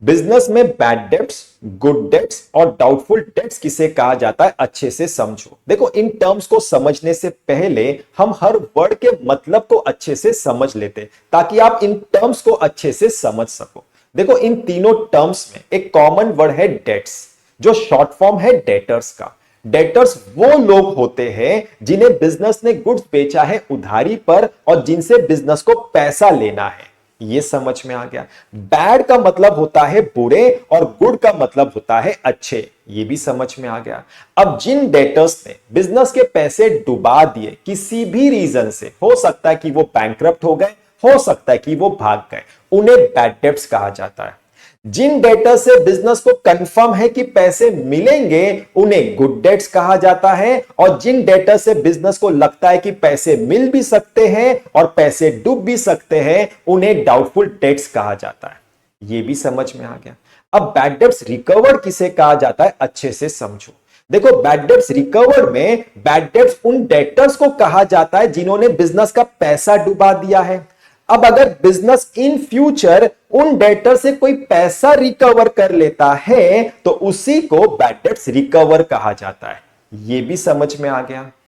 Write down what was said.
Business में bad debts, good dates और doubtful debts किसे कहा जाता है, अच्छे से समझो। देखो, इन टर्म्स को समझने से पहले हम हर वर्ड के मतलब को अच्छे से समझ लेते ताकि आप इन टर्म्स को अच्छे से समझ सको। देखो, इन तीनों टर्म्स में एक कॉमन वर्ड है डेट्स, जो शॉर्ट फॉर्म है डेटर्स का। डेटर्स वो लोग होते हैं जिन्हें बिजनेस ने गुड्स बेचा है उधारी पर और जिनसे बिजनेस को पैसा लेना है। ये समझ में आ गया। बैड का मतलब होता है बुरे और गुड का मतलब होता है अच्छे। ये भी समझ में आ गया। अब जिन डेटर्स ने बिजनेस के पैसे डुबा दिए किसी भी रीजन से, हो सकता है कि वो बैंकरप्ट हो गए, हो सकता है कि वो भाग गए, उन्हें बैड डेट्स कहा जाता है। जिन डेटर से बिजनेस को कंफर्म है कि पैसे मिलेंगे उन्हें गुड डेट्स कहा जाता है, और जिन डेटर से बिजनेस को लगता है कि पैसे मिल भी सकते हैं और पैसे डूब भी सकते हैं उन्हें डाउटफुल डेट्स कहा जाता है। यह भी समझ में आ गया। अब बैड डेट्स रिकवर्ड किसे कहा जाता है, अच्छे से समझो। देखो, बैड डेट्स रिकवर्ड में बैड डेट्स उन डेटर्स को कहा जाता है जिन्होंने बिजनेस का पैसा डुबा दिया है। अब अगर बिजनेस इन फ्यूचर उन डेटर से कोई पैसा रिकवर कर लेता है तो उसी को बैड डेट्स रिकवर कहा जाता है। यह भी समझ में आ गया।